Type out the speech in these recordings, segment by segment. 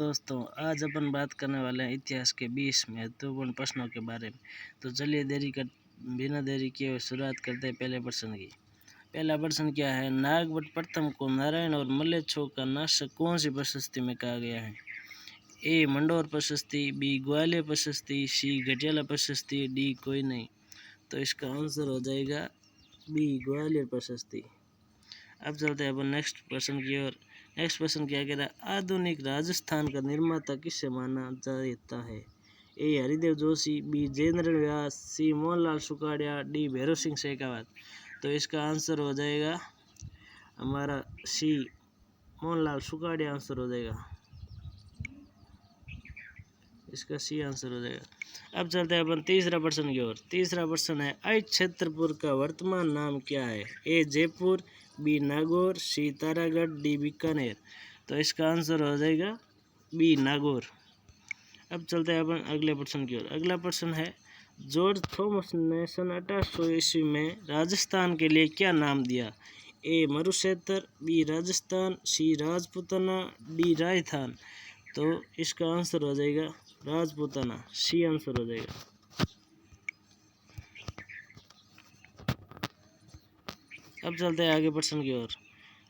दोस्तों, आज अपन बात करने वाले हैं इतिहास के 20 महत्वपूर्ण प्रश्नों के बारे में। तो चलिए बिना देरी किए हुए शुरुआत करते हैं पहले प्रश्न की। पहला प्रश्न क्या है? नागभट्ट प्रथम को नारायण और मल्लेच्छों का नाशक कौन सी प्रशस्ति में कहा गया है? ए. मंडोर प्रशस्ति, बी. ग्वालियर प्रशस्ति, सी. घटियाला प्रशस्ति, डी. कोई नहीं। तो इसका आंसर हो जाएगा बी. ग्वालियर प्रशस्ति। अब चलते हैं अपन नेक्स्ट प्रश्न की ओर। नेक्स्ट प्रश्न क्या कह रहा है? आधुनिक राजस्थान का निर्माता किसे माना जाता है? ए. हरिदेव जोशी, बी. जयेंद्र व्यास, सी. मोहनलाल सुखाड़िया, डी. भैरव सिंह शेखावत। तो इसका आंसर हो जाएगा हमारा सी. मोहनलाल सुखाड़िया आंसर हो जाएगा। इसका सी आंसर हो जाएगा। अब चलते हैं अपन तीसरा प्रश्न की ओर। तीसरा प्रश्न है, आज छतरपुर का वर्तमान नाम क्या है? ए. जयपुर, बी. नागौर, सी. तारागढ़, डी. बीकानेर। तो इसका आंसर हो जाएगा बी. नागौर। अब चलते हैं अपन अगले प्रश्न की ओर। अगला प्रश्न है, जॉर्ज थॉमस ने सन 1800 ईस्वी में राजस्थान के लिए क्या नाम दिया? ए. मरुक्षेत्र, बी. राजस्थान, सी. राजपूताना, डी. राजस्थान। तो इसका आंसर हो जाएगा राजपूताना, सी आंसर हो जाएगा। अब चलते हैं आगे प्रश्न की ओर।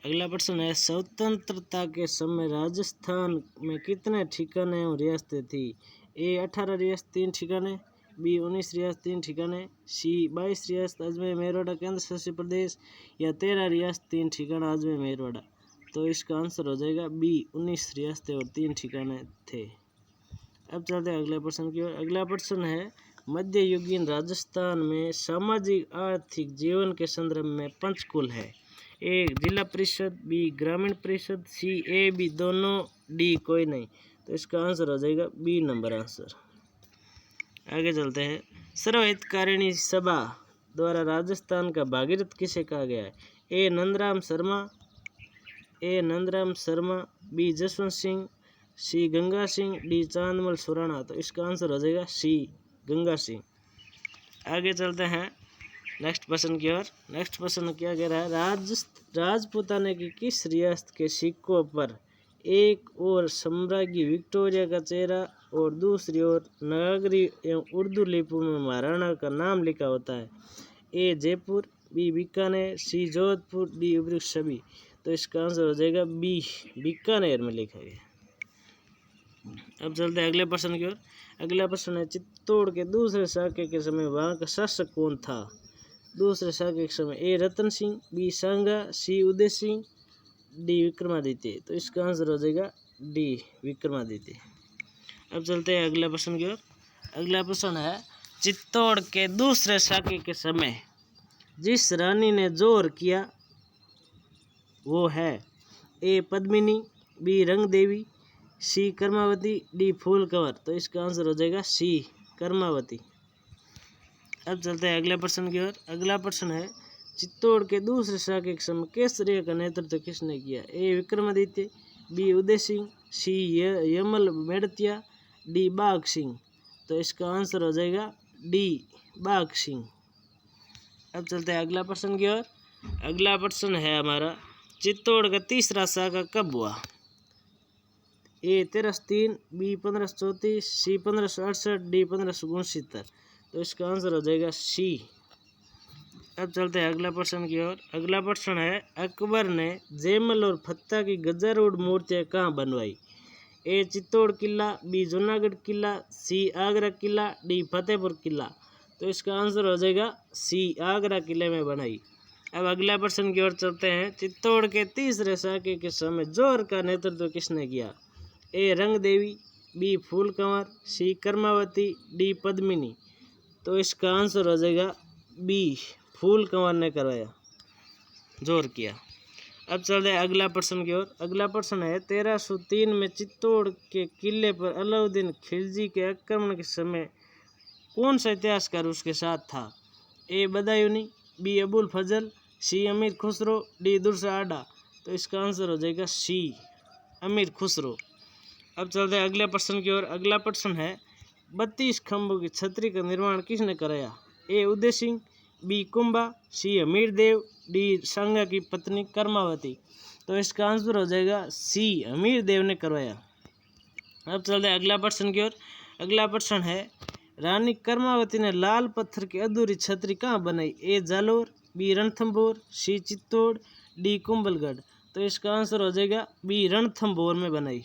अगला प्रश्न है, स्वतंत्रता के समय राजस्थान में कितने ठिकाने और रियासतें थी? ए. 18 रियासत 3 ठिकाने, बी. 19 रियासत 3 ठिकाने, सी. 22 रियासत अजमेर मेरवाड़ा केंद्र शासित प्रदेश, या 13 रियासत 3 ठिकाना अजमेर मेरवाड़ा। तो इसका आंसर हो जाएगा बी. 19 रियासतें और 3 ठिकाने थे। अब चलते हैं अगले प्रश्न की ओर। अगला प्रश्न है, मध्ययुगीन राजस्थान में सामाजिक आर्थिक जीवन के संदर्भ में पंचकुल है? ए. जिला परिषद, बी. ग्रामीण परिषद, सी. ए, बी दोनों, डी कोई नहीं। तो इसका आंसर हो जाएगा बी नंबर आंसर। आगे चलते हैं, सर्वहितकारिणी सभा द्वारा राजस्थान का भागीरथ किसे कहा गया है? ए. नंदराम शर्मा, बी. जसवंत सिंह, सी. गंगा सिंह, डी. चांदमल सुराणा। तो इसका आंसर हो जाएगा सी. गंगा सिंह। आगे चलते हैं नेक्स्ट प्रश्न की ओर। नेक्स्ट प्रश्न क्या कह रहा है, राजपूताना की किस रियासत के सिक्कों पर एक ओर सम्राज्ञी विक्टोरिया का चेहरा और दूसरी ओर नागरी एवं उर्दू लिपि में महाराणा का नाम लिखा होता है? ए. जयपुर, बी. बीकानेर, सी. जोधपुर, डी. उपयुक्त सभी। तो इसका आंसर हो जाएगा बी. बीकानेर में लिखा गया। अब चलते हैं अगले प्रश्न की ओर। अगला प्रश्न है, चित्तौड़ के दूसरे शाके के समय वहां का शासक कौन था? दूसरे शाके के समय ए. रतन सिंह, बी. सांगा, सी. उदय सिंह, डी. विक्रमादित्य। तो इसका आंसर हो जाएगा डी. विक्रमादित्य। अब चलते हैं अगले प्रश्न की ओर। अगला प्रश्न है, चित्तौड़ के दूसरे शाके के समय जिस रानी ने जोर किया वो है? ए. पद्मिनी, बी. रंग देवी, सी. कर्मावती, डी. फूल कंवर। तो इसका आंसर हो जाएगा सी. कर्मावती। अब चलते हैं अगले प्रश्न की ओर। अगला प्रश्न है, चित्तौड़ के दूसरे शाके के समय केसरिया का नेतृत्व किसने किया? A. Vikramaditya, B. Uday Singh, C. Yamal Mertiya, D. Bagh Singh. तो इसका आंसर हो जाएगा डी. बाघ सिंह। अब चलते हैं अगला प्रश्न की ओर। अगला प्रश्न है हमारा, चित्तौड़ का तीसरा शाखा कब हुआ? ए. 1303, बी. 1534, सी. 1568, डी. 1569। तो इसका आंसर हो जाएगा सी। अब चलते हैं अगला प्रश्न की ओर। अगला प्रश्न है, अकबर ने जयमल और फत्ता की गजारूढ़ मूर्तियां कहाँ बनवाई? ए. चित्तौड़ किला, बी. जूनागढ़ किला, सी. आगरा किला, डी. फतेहपुर किला। तो इसका आंसर हो जाएगा सी. आगरा किले में बनाई। अब अगला प्रश्न की ओर चलते हैं, चित्तौड़ के तीसरे शाके के समय जोर का नेतृत्व किसने किया? ए. रंग देवी, बी. फूल कंवर, सी. कर्मावती, डी. पद्मिनी। तो इसका आंसर हो जाएगा बी. फूल कंवर ने करवाया, जोर किया। अब चलते हैं अगला प्रश्न की ओर। अगला प्रश्न है, 1303 में चित्तौड़ के किले पर अलाउद्दीन खिलजी के आक्रमण के समय कौन सा इतिहासकार उसके साथ था? ए. बदायूनी, बी. अबुल फजल, सी. अमीर खुसरो, डी. दुर्सा आडा। तो इसका आंसर हो जाएगा सी. अमीर खुसरो। अब चलते हैं अगले प्रश्न की ओर। अगला प्रश्न है, 32 खंभों की छतरी का निर्माण किसने कराया? ए. उदय सिंह, बी. कुंभा, सी. हमीर देव, डी. सांगा की पत्नी कर्मावती। तो इसका आंसर हो जाएगा सी. हमीर देव ने करवाया। अब चलते हैं अगला प्रश्न की ओर। अगला प्रश्न है, रानी कर्मावती ने लाल पत्थर की अधूरी छतरी कहाँ बनाई? ए जालोर, बी रणथंभौर, सी चित्तौड़, डी कुंभलगढ़। तो इसका आंसर हो जाएगा बी रणथंभौर में बनाई।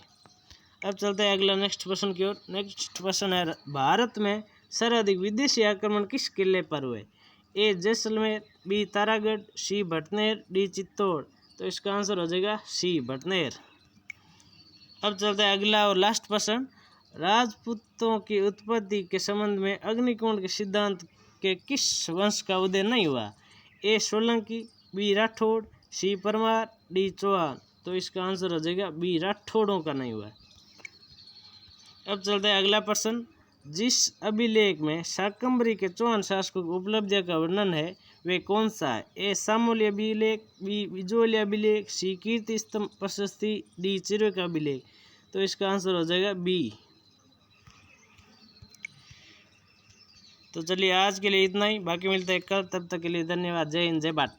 अब चलते हैं अगला नेक्स्ट प्रश्न की ओर। नेक्स्ट प्रश्न है, भारत में सर्वाधिक विदेशी आक्रमण किस किले पर हुए? ए जैसलमेर, बी तारागढ़, सी भटनेर, डी चित्तौड़। तो इसका आंसर हो जाएगा सी भटनेर। अब चलते हैं अगला और लास्ट प्रश्न, राजपूतों की उत्पत्ति के संबंध में अग्निकोण के सिद्धांत के किस वंश का उदय नहीं हुआ? ए सोलंकी, बी राठौड़, सी परमार, डी चौहान। तो इसका आंसर हो जाएगा बी राठौड़ों का नहीं हुआ। अब चलते हैं अगला प्रश्न, जिस अभिलेख में शाकंभरी के चौहान शासकों की उपलब्धियों का वर्णन है वे कौन सा है? ए सामूल्य अभिलेख, बी बिजोलिया अभिलेख, सी कीर्ति स्तंभ प्रशस्ति, डी चिरवे का अभिलेख। तो इसका आंसर हो जाएगा बी। तो चलिए आज के लिए इतना ही, बाकी मिलते हैं कल, तब तक के लिए धन्यवाद। जय हिंद, जय भारत।